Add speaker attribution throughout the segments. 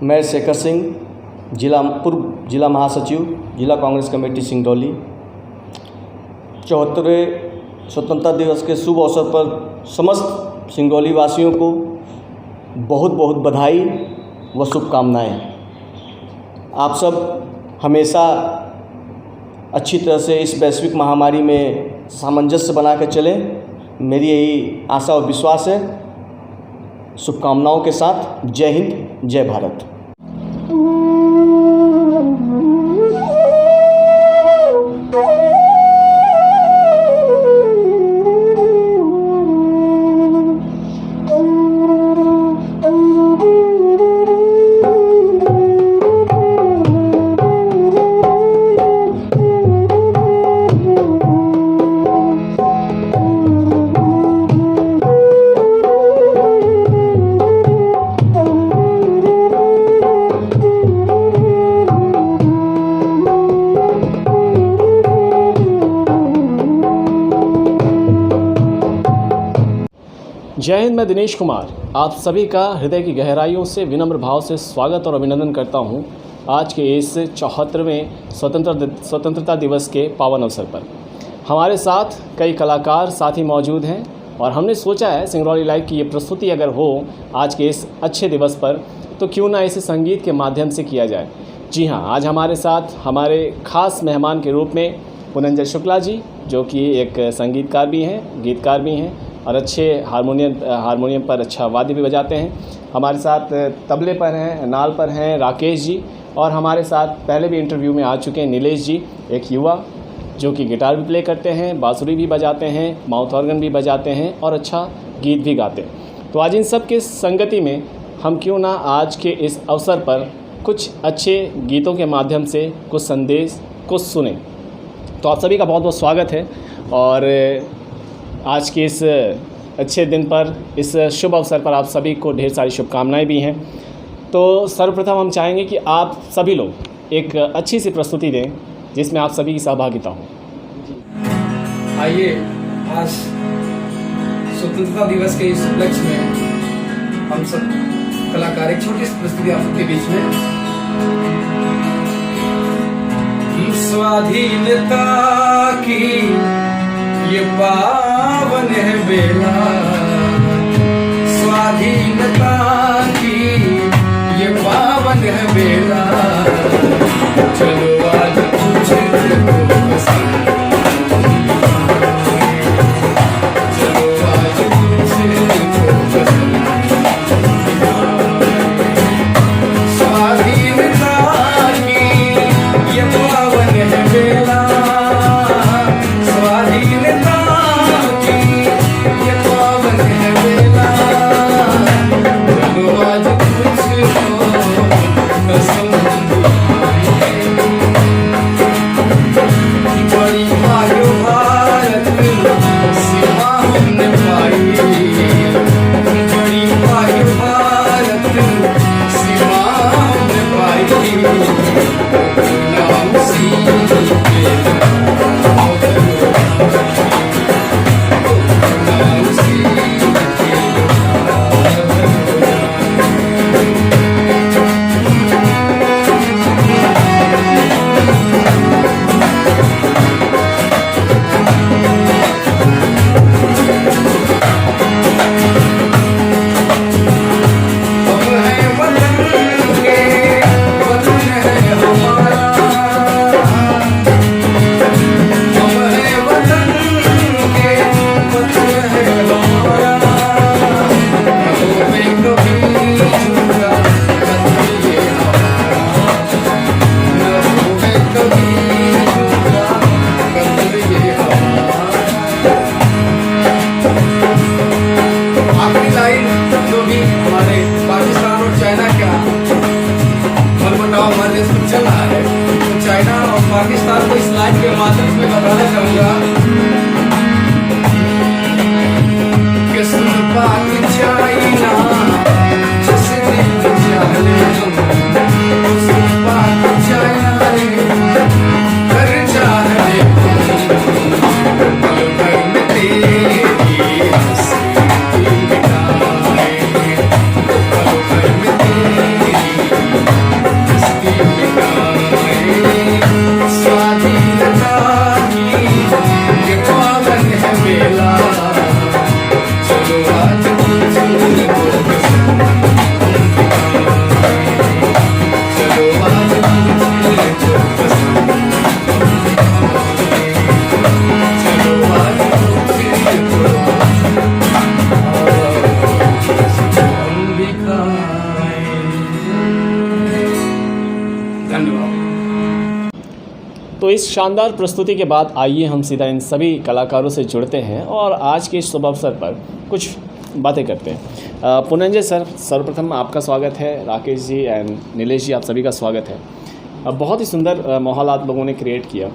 Speaker 1: मैं शेखर सिंह, पूर्व जिला महासचिव, जिला कांग्रेस कमेटी सिंगरौली। 74वें स्वतंत्रता दिवस के शुभ अवसर पर समस्त सिंगरौली वासियों को बहुत बहुत बधाई व शुभकामनाएं। आप सब हमेशा अच्छी तरह से इस वैश्विक महामारी में सामंजस्य बना कर चलें, मेरी यही आशा और विश्वास है। शुभकामनाओं के साथ जय हिंद, जय भारत।
Speaker 2: जय हिंद। मैं दिनेश कुमार आप सभी का हृदय की गहराइयों से विनम्र भाव से स्वागत और अभिनंदन करता हूं आज के इस 74वें स्वतंत्रता दिवस के पावन अवसर पर। हमारे साथ कई कलाकार साथी मौजूद हैं और हमने सोचा है सिंगरौली लाइव की ये प्रस्तुति अगर हो आज के इस अच्छे दिवस पर तो क्यों ना इसे संगीत के माध्यम से किया जाए। जी हाँ, आज हमारे साथ हमारे ख़ास मेहमान के रूप में पुनंजय शुक्ला जी, जो कि एक संगीतकार भी हैं, गीतकार भी हैं और अच्छे हारमोनियम पर अच्छा वाद्य भी बजाते हैं। हमारे साथ तबले पर हैं, नाल पर हैं राकेश जी, और हमारे साथ पहले भी इंटरव्यू में आ चुके हैं नीलेश जी, एक युवा जो कि गिटार भी प्ले करते हैं, बांसुरी भी बजाते हैं, माउथ ऑर्गन भी बजाते हैं और अच्छा गीत भी गाते हैं। तो आज इन सब के संगति में हम क्यों ना आज के इस अवसर पर कुछ अच्छे गीतों के माध्यम से कुछ संदेश कुछ सुने। तो आप सभी का बहुत बहुत स्वागत है और आज के इस अच्छे दिन पर, इस शुभ अवसर पर आप सभी को ढेर सारी शुभकामनाएं भी हैं। तो सर्वप्रथम हम चाहेंगे कि आप सभी लोग एक अच्छी सी प्रस्तुति दें जिसमें आप सभी की सहभागिता हो।
Speaker 3: आइए, आज स्वतंत्रता दिवस के इस उपलक्ष्य में हम सब कलाकार एक छोटी सी प्रस्तुति आप सबके बीच में। स्वाधीनता की ये पावन है बेला, स्वाधीनता की ये पावन है बेला, चलो आज तुझे चलो आज तुझे स्वाधीनता की ये पावन है बेला, स्वाधीनता की ये पावन
Speaker 2: इस शानदार प्रस्तुति के बाद आइए हम सीधा इन सभी कलाकारों से जुड़ते हैं और आज के इस शुभ अवसर पर कुछ बातें करते हैं। पुनंजय सर, सर्वप्रथम आपका स्वागत है। राकेश जी एंड नीलेश जी, आप सभी का स्वागत है। बहुत ही सुंदर माहौल आप लोगों ने क्रिएट किया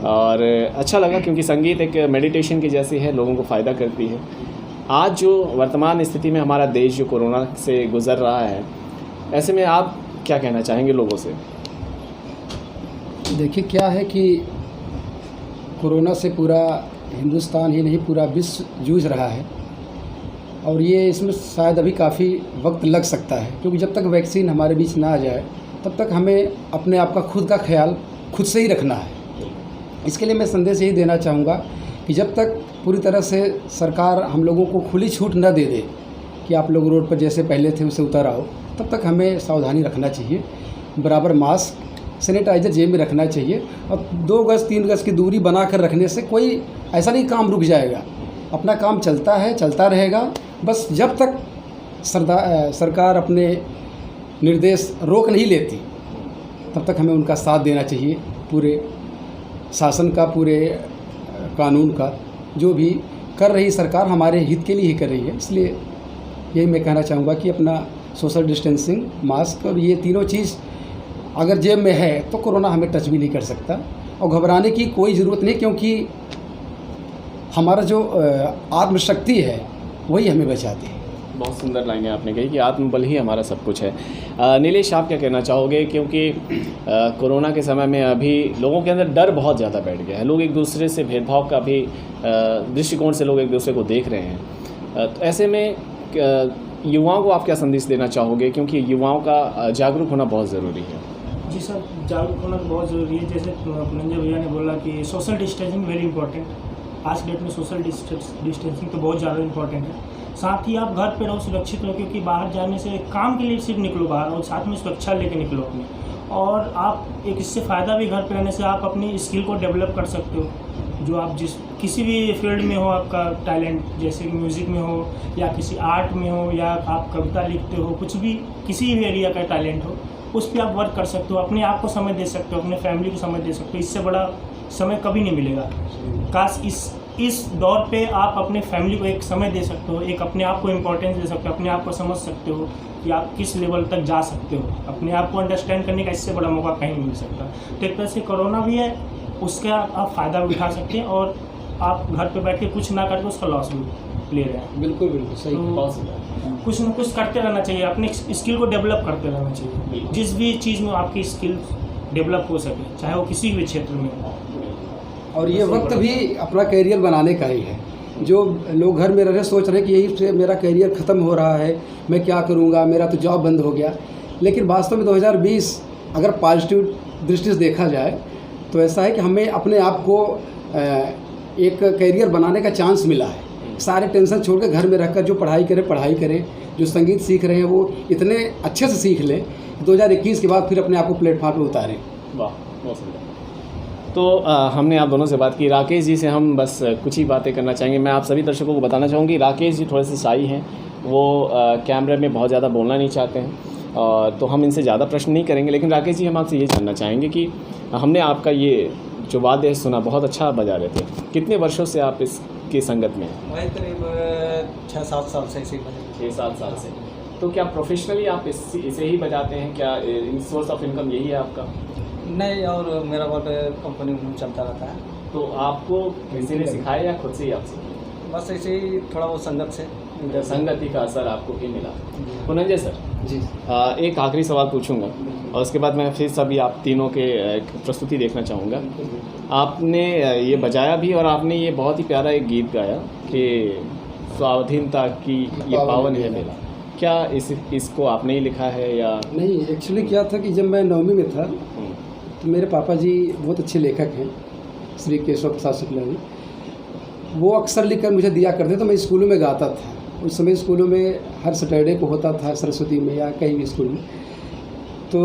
Speaker 2: और अच्छा लगा, क्योंकि संगीत एक मेडिटेशन की जैसी है, लोगों को फ़ायदा करती है। आज जो वर्तमान स्थिति में हमारा देश जो कोरोना से गुज़र रहा है, ऐसे में आप क्या कहना चाहेंगे लोगों से?
Speaker 4: देखिए, क्या है कि कोरोना से पूरा हिंदुस्तान ही नहीं पूरा विश्व जूझ रहा है और ये इसमें शायद अभी काफ़ी वक्त लग सकता है, क्योंकि जब तक वैक्सीन हमारे बीच ना आ जाए तब तक हमें अपने आप का खुद का ख्याल खुद से ही रखना है। इसके लिए मैं संदेश यही देना चाहूँगा कि जब तक पूरी तरह से सरकार हम लोगों को खुली छूट न दे दे कि आप लोग रोड पर जैसे पहले थे उसे उतर आओ, तब तक हमें सावधानी रखना चाहिए। बराबर मास्क, सैनिटाइज़र जेब में रखना चाहिए और 2 गज 3 गज की दूरी बना कर रखने से कोई ऐसा नहीं काम रुक जाएगा। अपना काम चलता है, चलता रहेगा। बस जब तक सरकार अपने निर्देश रोक नहीं लेती तब तक हमें उनका साथ देना चाहिए, पूरे शासन का, पूरे कानून का। जो भी कर रही सरकार हमारे हित के लिए ही कर रही है, इसलिए यही मैं कहना चाहूँगा कि अपना सोशल डिस्टेंसिंग, मास्क और ये तीनों चीज़ अगर जेब में है तो कोरोना हमें टच भी नहीं कर सकता और घबराने की कोई ज़रूरत नहीं, क्योंकि हमारा जो आत्मशक्ति है वही हमें बचाती है।
Speaker 2: बहुत सुंदर लाइनें आपने कही कि आत्मबल ही हमारा सब कुछ है। नीलेश, आप क्या कहना चाहोगे? क्योंकि कोरोना के समय में अभी लोगों के अंदर डर बहुत ज़्यादा बैठ गया है, लोग एक दूसरे से भेदभाव का भी दृष्टिकोण से लोग एक दूसरे को देख रहे हैं। तो ऐसे में युवाओं को आप क्या संदेश देना चाहोगे? क्योंकि युवाओं का जागरूक होना बहुत ज़रूरी है।
Speaker 5: जी सर, जागरूक होना तो बहुत ज़रूरी है। जैसे पुनंजय भैया ने बोला कि सोशल डिस्टेंसिंग वेरी इंपॉर्टेंट। आज के डेट में सोशल डिस्टेंसिंग तो बहुत ज़्यादा इंपॉर्टेंट है। साथ ही आप घर पे रहो, सुरक्षित रहो, क्योंकि बाहर जाने से काम के लिए सिर्फ निकलो बाहर और साथ में सुरक्षा लेके निकलो अपनी। और आप एक इससे फ़ायदा भी, घर पे रहने से आप अपनी स्किल को डेवलप कर सकते हो। जो आप जिस किसी भी फील्ड में हो, आपका टैलेंट, जैसे कि म्यूज़िक में हो या किसी आर्ट में हो या आप कविता लिखते हो, कुछ भी किसी भी एरिया का टैलेंट हो, उस पर आप वर्क कर सकते हो। अपने आप को समय दे सकते हो, अपने फैमिली को समय दे सकते हो। इससे बड़ा समय कभी नहीं मिलेगा। काश इस दौर पे आप अपने फैमिली को एक समय दे सकते हो, एक अपने आप को इम्पोर्टेंस दे सकते हो, अपने आप को समझ सकते हो कि आप किस लेवल तक जा सकते हो। अपने आप को अंडरस्टैंड करने का इससे बड़ा मौका कहीं नहीं मिल सकता। तो एक तरह से कोरोना भी है, उसका आप फ़ायदा भी उठा सकते हैं और आप घर पे बैठ के कुछ ना करके उसका लॉस भी ले रहे हैं।
Speaker 4: बिल्कुल बिल्कुल सही।
Speaker 5: तो कुछ ना कुछ करते रहना चाहिए, अपने स्किल को डेवलप करते रहना चाहिए। जिस भी चीज़ में आपकी स्किल डेवलप हो सके, चाहे वो किसी भी क्षेत्र में हो।
Speaker 4: और ये वक्त भी अपना करियर बनाने का ही है। जो लोग घर में रह रहे सोच रहे हैं कि यही से मेरा करियर ख़त्म हो रहा है, मैं क्या करूँगा, मेरा तो जॉब बंद हो गया। लेकिन वास्तव में 2020 अगर पॉजिटिव दृष्टि से देखा जाए तो ऐसा है कि हमें अपने आप को एक करियर बनाने का चांस मिला है। सारे टेंशन छोड़ कर घर में रहकर जो पढ़ाई करें, जो संगीत सीख रहे हैं वो इतने अच्छे से सीख लें 2021 के बाद फिर अपने आप को प्लेटफॉर्म पर उतारें।
Speaker 2: वाह, बहुत सुंदर। तो हमने आप दोनों से बात की। राकेश जी से हम बस कुछ ही बातें करना चाहेंगे। मैं आप सभी दर्शकों को बताना चाहूँगी, राकेश जी थोड़े से शाई हैं, वो कैमरे में बहुत ज़्यादा बोलना नहीं चाहते हैं और तो हम इनसे ज़्यादा प्रश्न नहीं करेंगे। लेकिन राकेश जी, हम आपसे ये जानना चाहेंगे कि हमने आपका ये जो वाद्य सुना, बहुत अच्छा बजा रहे थे। कितने वर्षों से आप इसकी संगत में हैं?
Speaker 6: भाई करीब 6-7 साल से इसी
Speaker 2: 6-7 साल से। तो क्या प्रोफेशनली आप इसे ही बजाते हैं? क्या सोर्स ऑफ इनकम यही है आपका?
Speaker 6: नहीं, और मेरा वर्क कंपनी में चलता रहता है।
Speaker 2: तो आपको किसी ने सिखाया या खुद से ही आप सीखे?
Speaker 6: बस ऐसे ही थोड़ा बहुत संगत से।
Speaker 2: संगति का असर आपको भी मिला। पुनंजय सर
Speaker 4: जी,
Speaker 2: एक आखिरी सवाल पूछूंगा और उसके बाद मैं फिर सभी आप तीनों के प्रस्तुति देखना चाहूँगा। आपने ये बजाया भी और आपने ये बहुत ही प्यारा एक गीत गाया कि स्वाधीनता की ये पावन है मेला। क्या इसको आपने ही लिखा है या
Speaker 4: नहीं? एक्चुअली क्या था कि जब मैं 9वीं में था तो मेरे पापा जी बहुत अच्छे लेखक हैं, श्री केशव प्रसाद शुक्ला जी। वो अक्सर लिखकर मुझे दिया करते, तो मैं स्कूलों में गाता था। उस समय स्कूलों में हर सैटरडे को होता था, सरस्वती में या कहीं भी स्कूल में, तो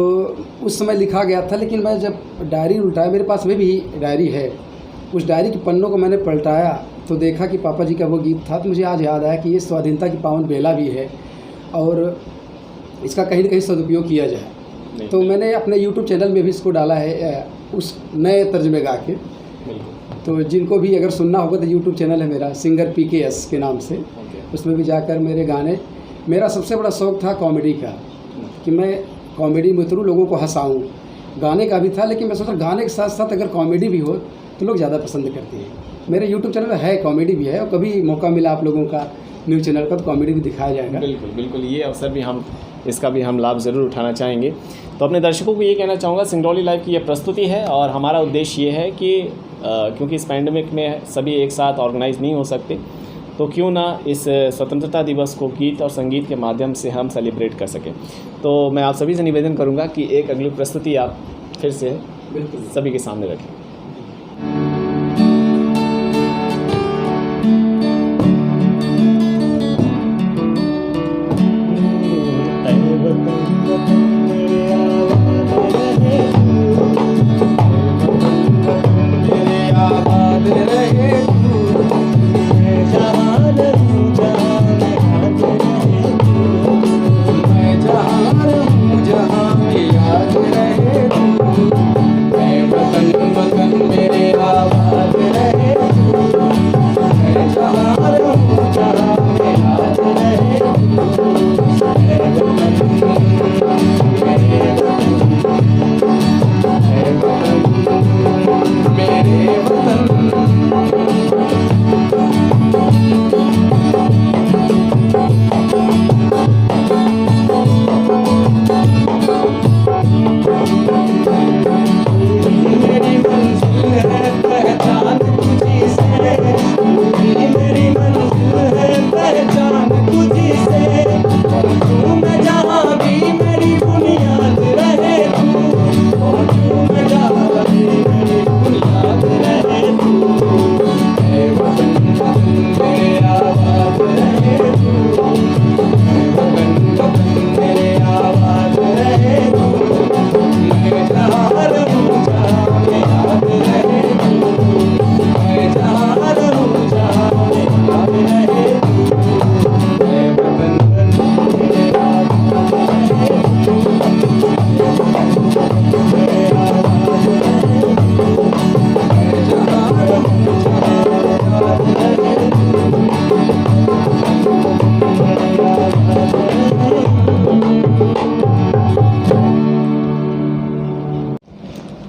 Speaker 4: उस समय लिखा गया था। लेकिन मैं जब डायरी उल्टाया, मेरे पास में भी डायरी है, उस डायरी के पन्नों को मैंने पलटाया तो देखा कि पापा जी का वो गीत था। तो मुझे आज याद आया कि ये स्वाधीनता की पावन बेला भी है और इसका कहीं न कहीं सदुपयोग किया जाए। तो मैंने अपने YouTube चैनल में भी इसको डाला है उस नए तर्ज में गा के। तो जिनको भी अगर सुनना होगा तो यूट्यूब चैनल है मेरा सिंगर PKS के नाम से, उसमें भी जाकर मेरे गाने। मेरा सबसे बड़ा शौक़ था कॉमेडी का, कि मैं कॉमेडी में उतरूँ, लोगों को हंसाऊँ। गाने का भी था, लेकिन मैं सोचा गाने के साथ साथ अगर कॉमेडी भी हो तो लोग ज़्यादा पसंद करते हैं। मेरे यूट्यूब चैनल है कॉमेडी भी है, और कभी मौका मिला आप लोगों का न्यूज़ चैनल का तो कॉमेडी भी दिखाया जाएगा।
Speaker 2: बिल्कुल बिल्कुल, ये अवसर भी इसका भी हम लाभ ज़रूर उठाना चाहेंगे। तो अपने दर्शकों को ये कहना चाहूँगा, सिंगरौली लाइव की ये प्रस्तुति है और हमारा उद्देश्य ये है कि क्योंकि इस पैंडमिक में सभी एक साथ ऑर्गेनाइज नहीं हो सकते, तो क्यों ना इस स्वतंत्रता दिवस को गीत और संगीत के माध्यम से हम सेलिब्रेट कर सकें। तो मैं आप सभी से निवेदन करूँगा कि एक अगली प्रस्तुति आप फिर से
Speaker 4: बिल्कुल
Speaker 2: सभी के सामने रखें।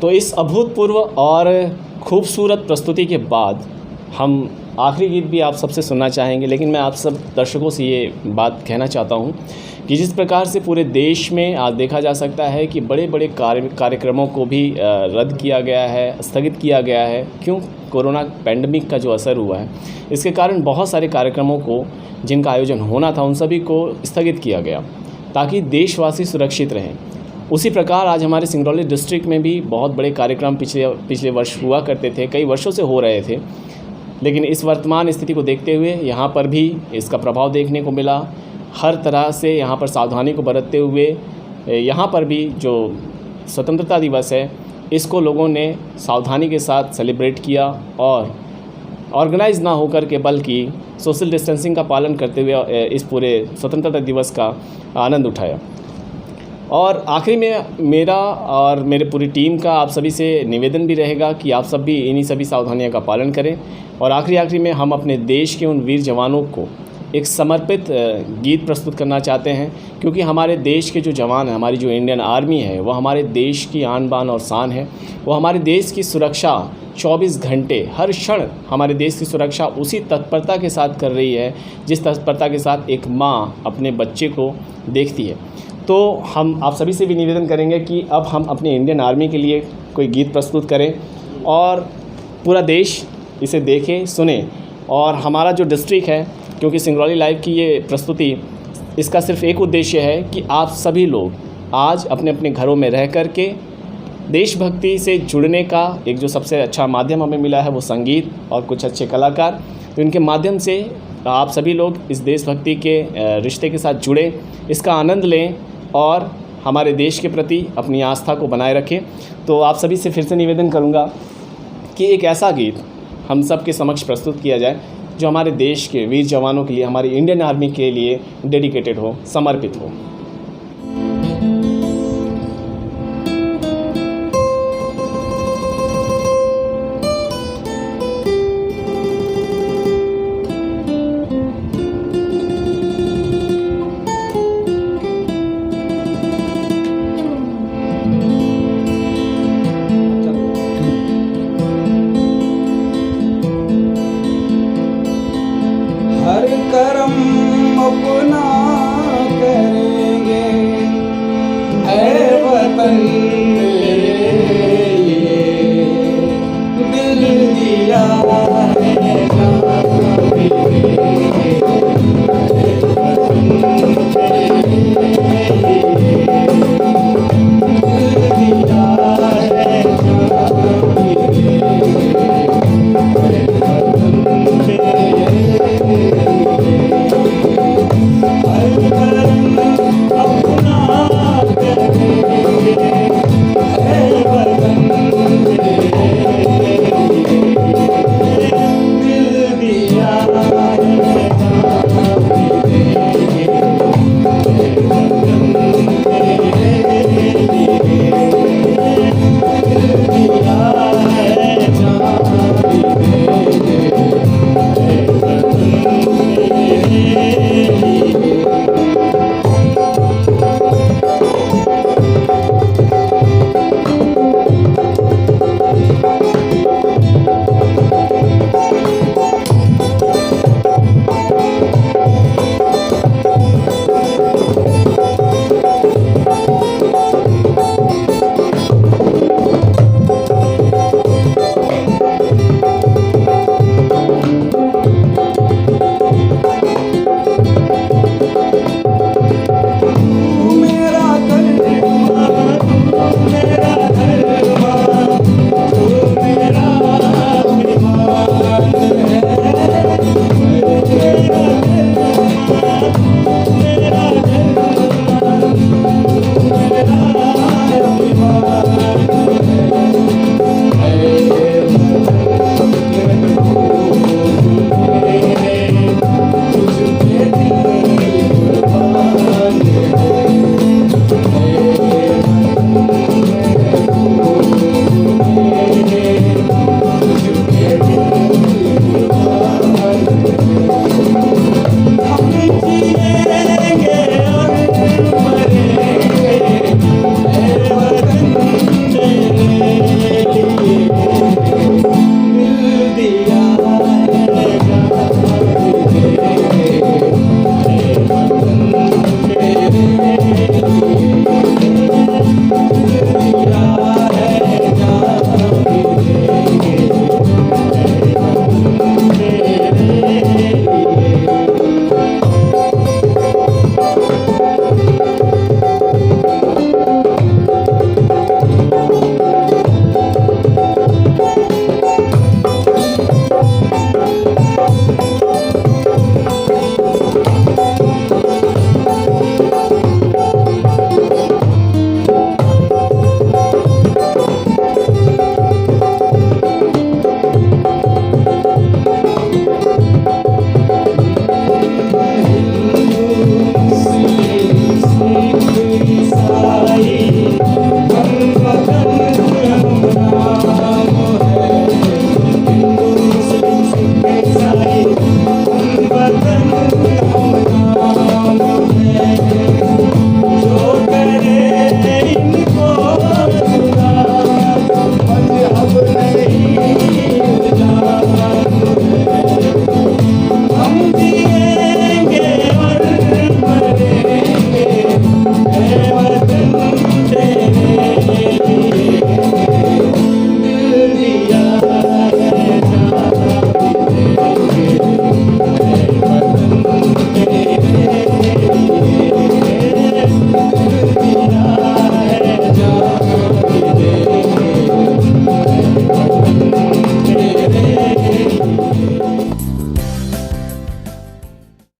Speaker 2: तो इस अभूतपूर्व और खूबसूरत प्रस्तुति के बाद हम आखिरी गीत भी आप सबसे सुनना चाहेंगे, लेकिन मैं आप सब दर्शकों से ये बात कहना चाहता हूँ कि जिस प्रकार से पूरे देश में आज देखा जा सकता है कि बड़े बड़े कार्यक्रमों को भी रद्द किया गया है, स्थगित किया गया है। क्यों? कोरोना पैंडमिक का जो असर हुआ है, इसके कारण बहुत सारे कार्यक्रमों को जिनका आयोजन होना था उन सभी को स्थगित किया गया ताकि देशवासी सुरक्षित रहें। उसी प्रकार आज हमारे सिंगरौली डिस्ट्रिक्ट में भी बहुत बड़े कार्यक्रम पिछले वर्ष हुआ करते थे, कई वर्षों से हो रहे थे, लेकिन इस वर्तमान स्थिति को देखते हुए यहाँ पर भी इसका प्रभाव देखने को मिला। हर तरह से यहाँ पर सावधानी को बरतते हुए यहाँ पर भी जो स्वतंत्रता दिवस है इसको लोगों ने सावधानी के साथ सेलिब्रेट किया और ऑर्गेनाइज ना होकर के बल्कि सोशल डिस्टेंसिंग का पालन करते हुए इस पूरे स्वतंत्रता दिवस का आनंद उठाया। और आखिरी में मेरा और मेरे पूरी टीम का आप सभी से निवेदन भी रहेगा कि आप सब भी इन्हीं सभी सावधानियों का पालन करें। और आखिरी में हम अपने देश के उन वीर जवानों को एक समर्पित गीत प्रस्तुत करना चाहते हैं, क्योंकि हमारे देश के जो जवान हैं, हमारी जो इंडियन आर्मी है, वो हमारे देश की आन बान और शान है। वो हमारे देश की सुरक्षा 24 घंटे हर क्षण हमारे देश की सुरक्षा उसी तत्परता के साथ कर रही है जिस तत्परता के साथ एक माँ अपने बच्चे को देखती है। तो हम आप सभी से भी निवेदन करेंगे कि अब हम अपने इंडियन आर्मी के लिए कोई गीत प्रस्तुत करें और पूरा देश इसे देखे, सुने। और हमारा जो डिस्ट्रिक्ट है, क्योंकि सिंगरौली लाइव की ये प्रस्तुति, इसका सिर्फ एक उद्देश्य है कि आप सभी लोग आज अपने अपने घरों में रह कर के देशभक्ति से जुड़ने का एक जो सबसे अच्छा माध्यम हमें मिला है वो संगीत और कुछ अच्छे कलाकार, तो इनके माध्यम से आप सभी लोग इस देशभक्ति के रिश्ते के साथ जुड़े, इसका आनंद लें और हमारे देश के प्रति अपनी आस्था को बनाए रखें। तो आप सभी से फिर से निवेदन करूंगा कि एक ऐसा गीत हम सब के समक्ष प्रस्तुत किया जाए जो हमारे देश के वीर जवानों के लिए, हमारी इंडियन आर्मी के लिए डेडिकेटेड हो, समर्पित हो।